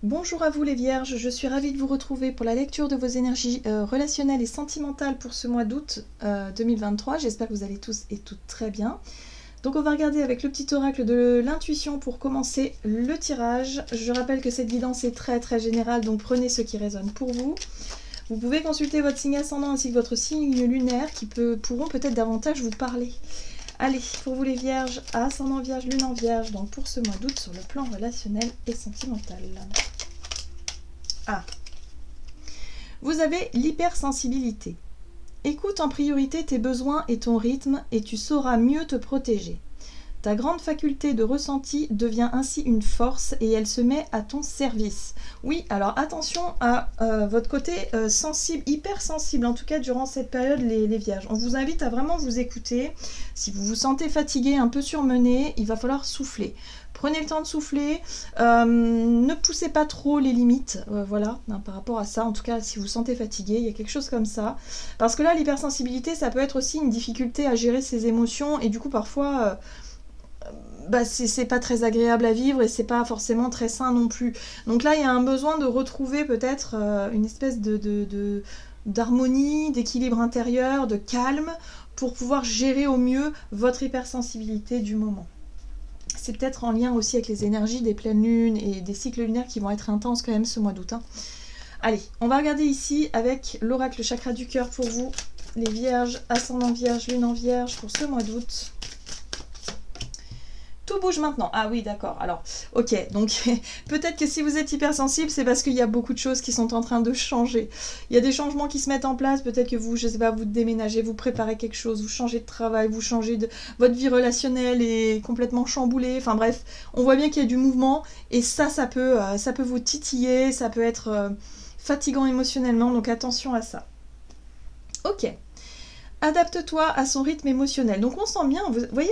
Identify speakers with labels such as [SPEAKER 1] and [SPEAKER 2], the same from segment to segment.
[SPEAKER 1] Bonjour à vous les Vierges, je suis ravie de vous retrouver pour la lecture de vos énergies relationnelles et sentimentales pour ce mois d'août 2023. J'espère que vous allez tous et toutes très bien. Donc on va regarder avec le petit oracle de l'intuition pour commencer le tirage. Je rappelle que cette guidance est très générale, donc prenez ce qui résonne pour vous. Vous pouvez consulter votre signe ascendant ainsi que votre signe lunaire qui pourront peut-être davantage vous parler. Allez, pour vous les Vierges, ascendant Vierge, lune en Vierge, donc pour ce mois d'août sur le plan relationnel et sentimental. Ah. Vous avez l'hypersensibilité. Écoute en priorité tes besoins et ton rythme et tu sauras mieux te protéger. Ta grande faculté de ressenti devient ainsi une force et elle se met à ton service. Oui, alors attention à votre côté sensible, hypersensible, en tout cas durant cette période les Vierges. On vous invite à vraiment vous écouter. Si vous vous sentez fatigué, un peu surmené, il va falloir souffler. Prenez le temps de souffler, ne poussez pas trop les limites, voilà, par rapport à ça. En tout cas, si vous vous sentez fatigué, il y a quelque chose comme ça. Parce que là, l'hypersensibilité, ça peut être aussi une difficulté à gérer ses émotions et du coup, parfois... c'est pas très agréable à vivre et c'est pas forcément très sain non plus. Donc là, il y a un besoin de retrouver peut-être une espèce d'harmonie, d'équilibre intérieur, de calme, pour pouvoir gérer au mieux votre hypersensibilité du moment. C'est peut-être en lien aussi avec les énergies des pleines lunes et des cycles lunaires qui vont être intenses quand même ce mois d'août. Allez, on va regarder ici avec l'oracle chakra du cœur pour vous, les Vierges, ascendant Vierge, lune en Vierge pour ce mois d'août. Tout bouge maintenant. Ah oui, d'accord. Alors, ok. Donc, peut-être que si vous êtes hypersensible, c'est parce qu'il y a beaucoup de choses qui sont en train de changer. Il y a des changements qui se mettent en place. Peut-être que vous, je sais pas, vous déménagez, vous préparez quelque chose, vous changez de travail, vous changez de... Votre vie relationnelle est complètement chamboulée. Enfin bref, on voit bien qu'il y a du mouvement. Et ça peut vous titiller. Ça peut être fatigant émotionnellement. Donc, attention à ça. Ok. Adapte-toi à son rythme émotionnel. Donc, on sent bien, vous voyez,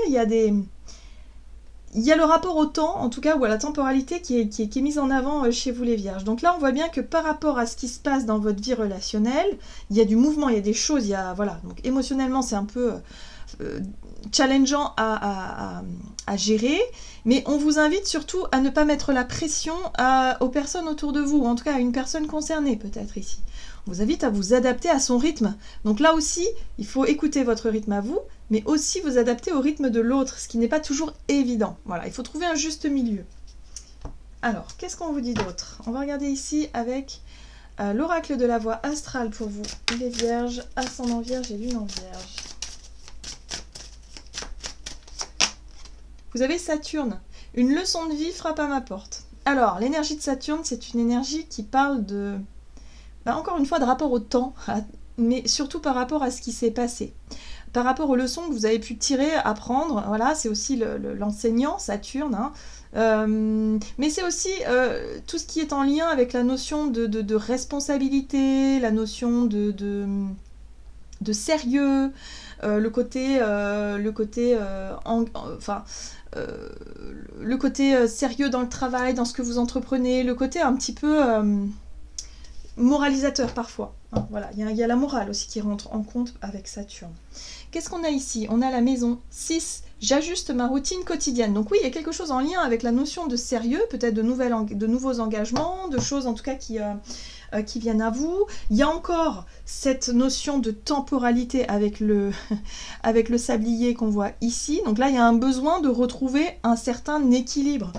[SPEAKER 1] il y a le rapport au temps, en tout cas, ou à la temporalité qui est mise en avant chez vous les Vierges. Donc là, on voit bien que par rapport à ce qui se passe dans votre vie relationnelle, il y a du mouvement, il y a des choses, voilà. Donc émotionnellement, c'est un peu challengeant à gérer, mais on vous invite surtout à ne pas mettre la pression aux personnes autour de vous, ou en tout cas à une personne concernée peut-être ici. On vous invite à vous adapter à son rythme. Donc là aussi, il faut écouter votre rythme à vous, mais aussi vous adapter au rythme de l'autre, ce qui n'est pas toujours évident. Voilà, il faut trouver un juste milieu. Alors, qu'est-ce qu'on vous dit d'autre? On va regarder ici avec l'oracle de la voie astrale pour vous, les Vierges, ascendant Vierge et lune en Vierge. Vous avez Saturne. Une leçon de vie frappe à ma porte. Alors, l'énergie de Saturne, c'est une énergie qui parle de... encore une fois, de rapport au temps, mais surtout par rapport à ce qui s'est passé. Par rapport aux leçons que vous avez pu tirer, apprendre, voilà, c'est aussi l'enseignant, Saturne, mais c'est aussi tout ce qui est en lien avec la notion de responsabilité, la notion de sérieux, le côté sérieux dans le travail, dans ce que vous entreprenez, le côté un petit peu moralisateur parfois. Voilà, il y a la morale aussi qui rentre en compte avec Saturne. Qu'est-ce qu'on a ici? On a la maison 6, j'ajuste ma routine quotidienne. Donc oui, il y a quelque chose en lien avec la notion de sérieux, peut-être de nouveaux engagements, de choses en tout cas qui viennent à vous. Il y a encore cette notion de temporalité avec le sablier qu'on voit ici. Donc là, il y a un besoin de retrouver un certain équilibre.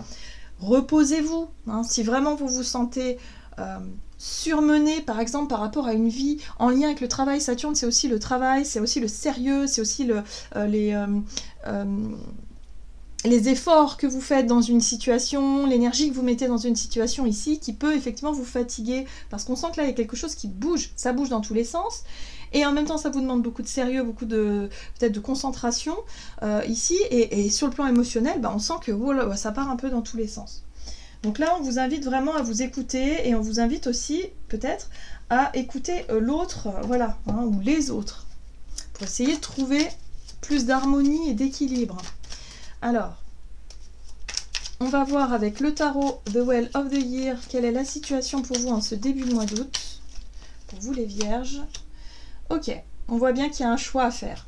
[SPEAKER 1] Reposez-vous. Si vraiment vous vous sentez... surmené par exemple par rapport à une vie en lien avec le travail. Saturne, c'est aussi le travail, c'est aussi le sérieux, c'est aussi les efforts que vous faites dans une situation, l'énergie que vous mettez dans une situation ici qui peut effectivement vous fatiguer parce qu'on sent que là il y a quelque chose qui bouge, ça bouge dans tous les sens et en même temps ça vous demande beaucoup de sérieux, beaucoup peut-être de concentration ici et sur le plan émotionnel, on sent que ça part un peu dans tous les sens. Donc là, on vous invite vraiment à vous écouter et on vous invite aussi, peut-être, à écouter l'autre, voilà, ou les autres, pour essayer de trouver plus d'harmonie et d'équilibre. Alors, on va voir avec le tarot The Well of the Year, quelle est la situation pour vous en ce début de mois d'août, pour vous les Vierges. Ok, on voit bien qu'il y a un choix à faire.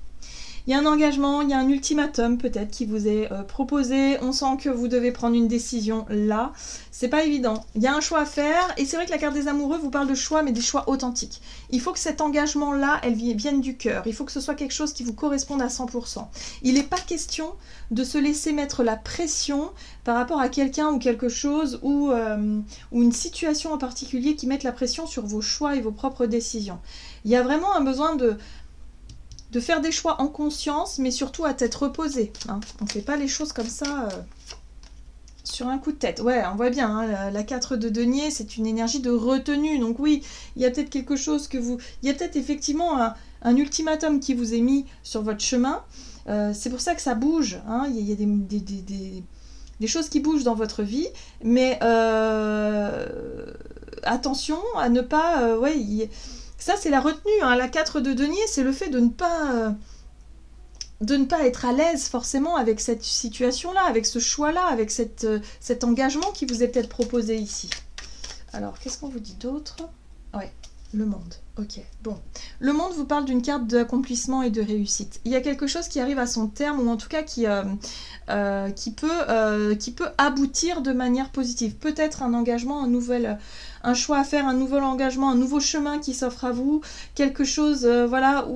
[SPEAKER 1] Il y a un engagement, il y a un ultimatum peut-être qui vous est proposé. On sent que vous devez prendre une décision là. C'est pas évident. Il y a un choix à faire. Et c'est vrai que la carte des amoureux vous parle de choix, mais des choix authentiques. Il faut que cet engagement-là, elle vienne du cœur. Il faut que ce soit quelque chose qui vous corresponde à 100%. Il n'est pas question de se laisser mettre la pression par rapport à quelqu'un ou quelque chose ou une situation en particulier qui mette la pression sur vos choix et vos propres décisions. Il y a vraiment un besoin de faire des choix en conscience, mais surtout à tête reposée. Hein. On ne fait pas les choses comme ça sur un coup de tête. Ouais, on voit bien, hein, la 4 de denier, c'est une énergie de retenue. Donc oui, il y a peut-être quelque chose que vous... Il y a peut-être effectivement un ultimatum qui vous est mis sur votre chemin. C'est pour ça que ça bouge. Hein. Il y a des choses qui bougent dans votre vie, mais attention à ne pas... Ça, c'est la retenue. Hein. La 4 de denier, c'est le fait de ne pas être à l'aise forcément avec cette situation-là, avec ce choix-là, avec cet engagement qui vous est peut-être proposé ici. Alors, qu'est-ce qu'on vous dit d'autre? Ouais, le monde. Ok, bon. Le monde vous parle d'une carte d'accomplissement et de réussite. Il y a quelque chose qui arrive à son terme, ou en tout cas qui peut aboutir de manière positive. Peut-être un engagement, un choix à faire, un nouvel engagement, un nouveau chemin qui s'offre à vous, quelque chose, voilà.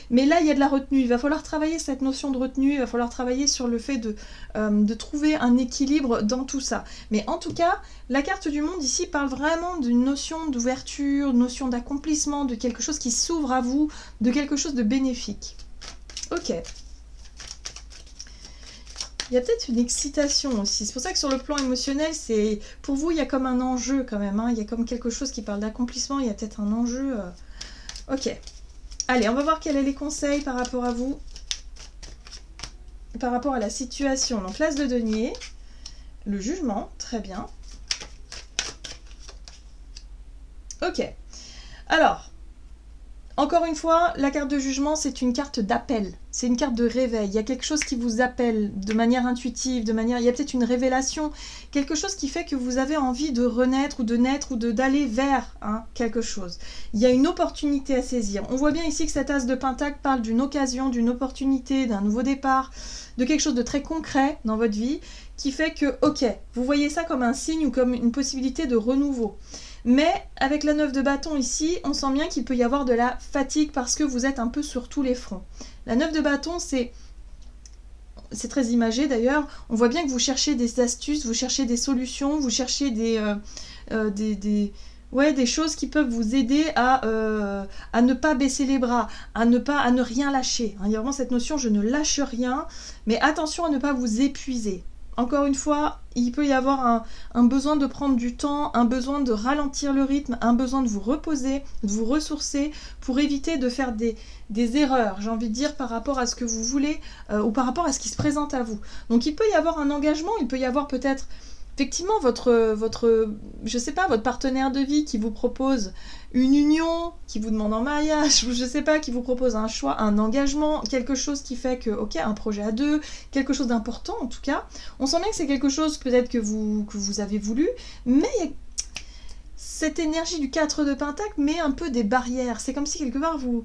[SPEAKER 1] Mais là, il y a de la retenue. Il va falloir travailler cette notion de retenue, il va falloir travailler sur le fait de trouver un équilibre dans tout ça. Mais en tout cas, la carte du monde ici parle vraiment d'une notion d'ouverture, une notion d'accomplissement, de quelque chose qui s'ouvre à vous, de quelque chose de bénéfique. Ok. Il y a peut-être une excitation aussi. C'est pour ça que sur le plan émotionnel, pour vous, il y a comme un enjeu quand même. Hein. Il y a comme quelque chose qui parle d'accomplissement. Il y a peut-être un enjeu. Ok. Allez, on va voir quels sont les conseils par rapport à vous. Par rapport à la situation. Donc, l'as de denier. Le jugement. Très bien. Ok. Alors, encore une fois, la carte de jugement, c'est une carte d'appel. C'est une carte de réveil. Il y a quelque chose qui vous appelle de manière intuitive, il y a peut-être une révélation, quelque chose qui fait que vous avez envie de renaître ou de naître ou d'aller vers quelque chose. Il y a une opportunité à saisir. On voit bien ici que cet as de pentacle parle d'une occasion, d'une opportunité, d'un nouveau départ, de quelque chose de très concret dans votre vie qui fait que, ok, vous voyez ça comme un signe ou comme une possibilité de renouveau. Mais avec la 9 de bâton ici, on sent bien qu'il peut y avoir de la fatigue parce que vous êtes un peu sur tous les fronts. La 9 de bâton, c'est très imagé d'ailleurs. On voit bien que vous cherchez des astuces, vous cherchez des solutions, vous cherchez des choses qui peuvent vous aider à ne pas baisser les bras, à ne rien lâcher. Il y a vraiment cette notion, je ne lâche rien, mais attention à ne pas vous épuiser. Encore une fois, il peut y avoir un besoin de prendre du temps, un besoin de ralentir le rythme, un besoin de vous reposer, de vous ressourcer pour éviter de faire des erreurs, j'ai envie de dire, par rapport à ce que vous voulez ou par rapport à ce qui se présente à vous. Donc il peut y avoir un engagement, il peut y avoir peut-être effectivement votre partenaire de vie qui vous propose une union, qui vous demande en mariage, ou je sais pas, qui vous propose un choix, un engagement, quelque chose qui fait que, ok, un projet à deux, quelque chose d'important en tout cas. On sent bien que c'est quelque chose peut-être que vous avez voulu, mais cette énergie du 4 de pentacle met un peu des barrières. C'est comme si quelque part vous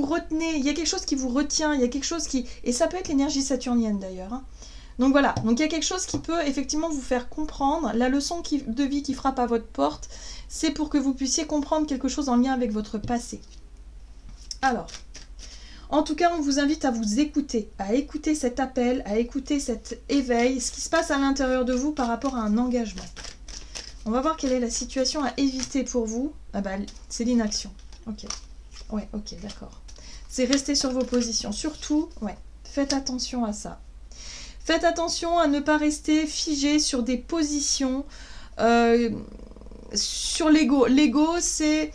[SPEAKER 1] retenez, il y a quelque chose qui vous retient, il y a quelque chose qui... Et ça peut être l'énergie saturnienne d'ailleurs, hein. Donc voilà, donc il y a quelque chose qui peut effectivement vous faire comprendre. La leçon de vie qui frappe à votre porte, c'est pour que vous puissiez comprendre quelque chose en lien avec votre passé. Alors, en tout cas, on vous invite à vous écouter, à écouter cet appel, à écouter cet éveil, ce qui se passe à l'intérieur de vous par rapport à un engagement. On va voir quelle est la situation à éviter pour vous. Ah bah, c'est l'inaction. Ok. Ouais, ok, d'accord. C'est rester sur vos positions. Surtout, ouais, faites attention à ça. Faites attention à ne pas rester figé sur des positions, sur l'ego. L'ego, c'est...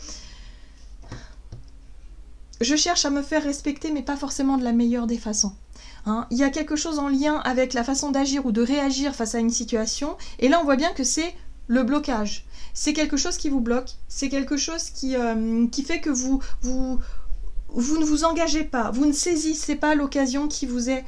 [SPEAKER 1] Je cherche à me faire respecter, mais pas forcément de la meilleure des façons. Hein, il y a quelque chose en lien avec la façon d'agir ou de réagir face à une situation. Et là, on voit bien que c'est le blocage. C'est quelque chose qui vous bloque. C'est quelque chose qui fait que vous ne vous engagez pas. Vous ne saisissez pas l'occasion qui vous est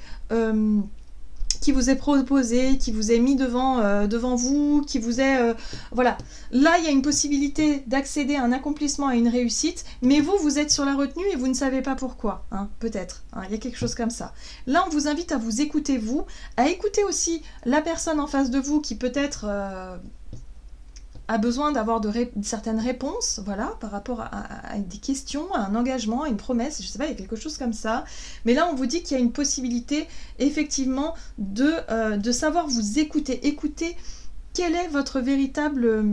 [SPEAKER 1] qui vous est proposé, qui vous est mis devant vous, qui vous est... voilà. Là, il y a une possibilité d'accéder à un accomplissement, à une réussite, mais vous êtes sur la retenue et vous ne savez pas pourquoi, hein, peut-être. Hein, il y a quelque chose comme ça. Là, on vous invite à vous écouter, vous, à écouter aussi la personne en face de vous qui peut-être... a besoin d'avoir certaines réponses, voilà, par rapport à des questions, à un engagement, à une promesse, je sais pas, il y a quelque chose comme ça. Mais là, on vous dit qu'il y a une possibilité, effectivement, de savoir vous écouter. Écouter quelle est votre véritable...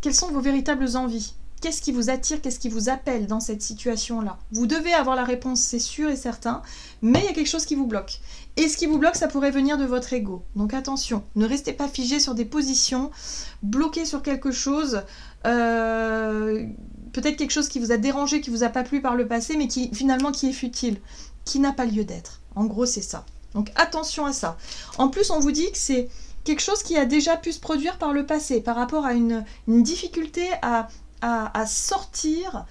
[SPEAKER 1] Quelles sont vos véritables envies? Qu'est-ce qui vous attire, qu'est-ce qui vous appelle dans cette situation-là? Vous devez avoir la réponse, c'est sûr et certain, mais il y a quelque chose qui vous bloque. Et ce qui vous bloque, ça pourrait venir de votre ego. Donc attention, ne restez pas figé sur des positions, bloqué sur quelque chose, peut-être quelque chose qui vous a dérangé, qui vous a pas plu par le passé, mais qui finalement qui est futile, qui n'a pas lieu d'être. En gros, c'est ça. Donc attention à ça. En plus, on vous dit que c'est quelque chose qui a déjà pu se produire par le passé, par rapport à une difficulté à sortir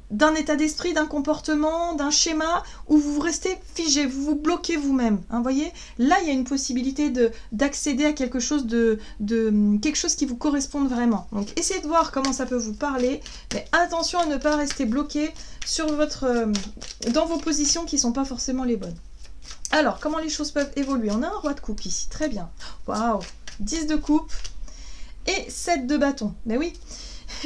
[SPEAKER 1] d'un état d'esprit, d'un comportement, d'un schéma où vous restez figé, vous vous bloquez vous-même. Hein, voyez, là, il y a une possibilité d'accéder à quelque chose quelque chose qui vous corresponde vraiment. Donc, essayez de voir comment ça peut vous parler, mais attention à ne pas rester bloqué sur dans vos positions qui ne sont pas forcément les bonnes. Alors, comment les choses peuvent évoluer? On a un roi de coupe ici, très bien. Waouh, 10 de coupe et 7 de bâton. Mais oui,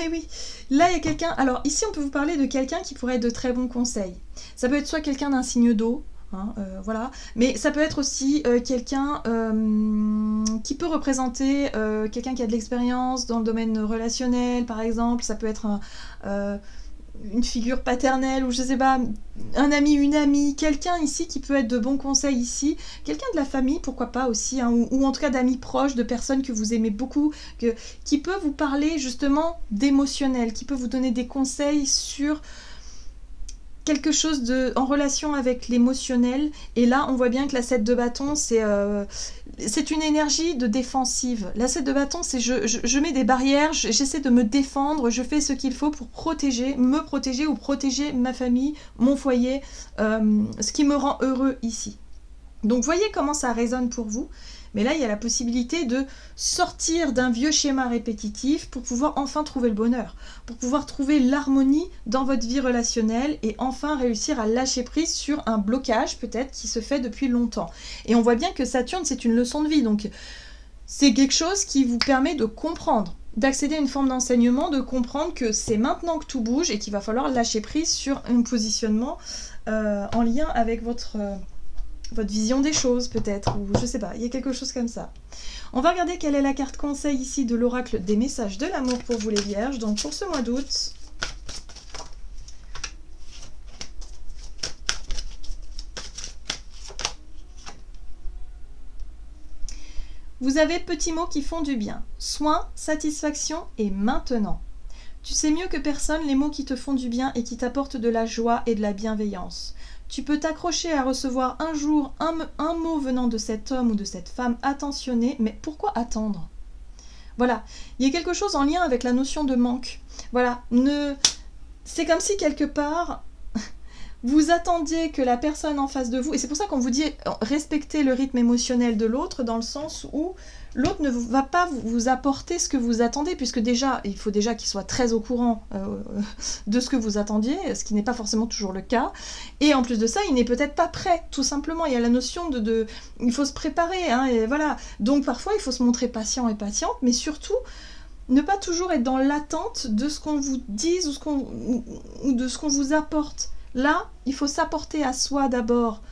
[SPEAKER 1] et oui. Là, il y a quelqu'un... Alors, ici, on peut vous parler de quelqu'un qui pourrait être de très bons conseils. Ça peut être soit quelqu'un d'un signe d'eau, hein, voilà. Mais ça peut être aussi quelqu'un qui peut représenter quelqu'un qui a de l'expérience dans le domaine relationnel, par exemple. Ça peut être une figure paternelle ou je sais pas, un ami, une amie, quelqu'un ici qui peut être de bons conseils ici, quelqu'un de la famille, pourquoi pas aussi, hein, ou en tout cas d'amis proches, de personnes que vous aimez beaucoup, qui peut vous parler justement d'émotionnel, qui peut vous donner des conseils sur quelque chose en relation avec l'émotionnel. Et là, on voit bien que la 7 de bâton, c'est une énergie de défensive. La 7 de bâton, c'est je mets des barrières, j'essaie de me défendre, je fais ce qu'il faut pour me protéger ou protéger ma famille, mon foyer, ce qui me rend heureux ici. Donc, voyez comment ça résonne pour vous. Mais là, il y a la possibilité de sortir d'un vieux schéma répétitif pour pouvoir enfin trouver le bonheur, pour pouvoir trouver l'harmonie dans votre vie relationnelle et enfin réussir à lâcher prise sur un blocage peut-être qui se fait depuis longtemps. Et on voit bien que Saturne, c'est une leçon de vie, donc c'est quelque chose qui vous permet de comprendre, d'accéder à une forme d'enseignement, de comprendre que c'est maintenant que tout bouge et qu'il va falloir lâcher prise sur un positionnement en lien avec votre vision des choses peut-être, ou je sais pas, il y a quelque chose comme ça. On va regarder quelle est la carte conseil ici de l'oracle des messages de l'amour pour vous les vierges, donc pour ce mois d'août. Vous avez petits mots qui font du bien. Soin, satisfaction et maintenant. Tu sais mieux que personne les mots qui te font du bien et qui t'apportent de la joie et de la bienveillance. Tu peux t'accrocher à recevoir un jour un mot venant de cet homme ou de cette femme attentionné, mais pourquoi attendre? Voilà, il y a quelque chose en lien avec la notion de manque. Voilà, c'est comme si quelque part, vous attendiez que la personne en face de vous, et c'est pour ça qu'on vous dit respectez le rythme émotionnel de l'autre, dans le sens où l'autre ne va pas vous apporter ce que vous attendez, puisque déjà, il faut déjà qu'il soit très au courant de ce que vous attendiez, ce qui n'est pas forcément toujours le cas. Et en plus de ça, il n'est peut-être pas prêt, tout simplement. Il y a la notion il faut se préparer, hein, et voilà. Donc parfois, il faut se montrer patient et patiente, mais surtout, ne pas toujours être dans l'attente de ce qu'on vous dise ou de ce qu'on vous apporte. Là, il faut s'apporter à soi d'abord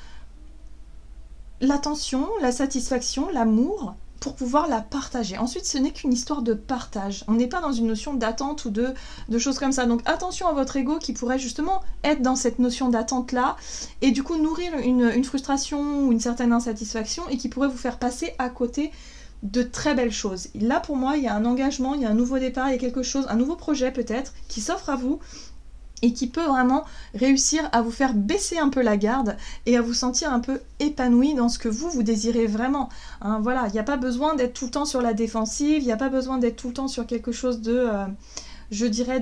[SPEAKER 1] l'attention, la satisfaction, l'amour, pour pouvoir la partager. Ensuite, ce n'est qu'une histoire de partage. On n'est pas dans une notion d'attente ou de choses comme ça. Donc attention à votre ego qui pourrait justement être dans cette notion d'attente-là et du coup nourrir une frustration ou une certaine insatisfaction et qui pourrait vous faire passer à côté de très belles choses. Là, pour moi, il y a un engagement, il y a un nouveau départ, il y a quelque chose, un nouveau projet peut-être, qui s'offre à vous et qui peut vraiment réussir à vous faire baisser un peu la garde et à vous sentir un peu épanoui dans ce que vous désirez vraiment. Hein, voilà, il n'y a pas besoin d'être tout le temps sur la défensive, il n'y a pas besoin d'être tout le temps sur quelque chose de, je dirais,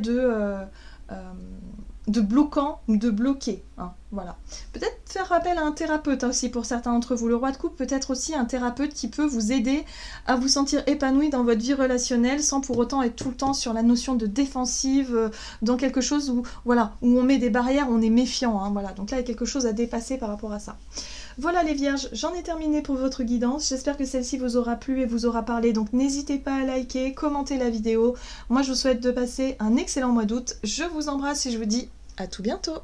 [SPEAKER 1] de bloquant ou de bloqué. Hein, voilà. Peut-être faire appel à un thérapeute aussi pour certains d'entre vous. Le roi de coupe peut être aussi un thérapeute qui peut vous aider à vous sentir épanoui dans votre vie relationnelle sans pour autant être tout le temps sur la notion de défensive, dans quelque chose où, voilà, où on met des barrières, on est méfiant. Hein, voilà. Donc là, il y a quelque chose à dépasser par rapport à ça. Voilà les vierges, j'en ai terminé pour votre guidance. J'espère que celle-ci vous aura plu et vous aura parlé. Donc n'hésitez pas à liker, commenter la vidéo. Moi, je vous souhaite de passer un excellent mois d'août. Je vous embrasse et je vous dis à tout bientôt.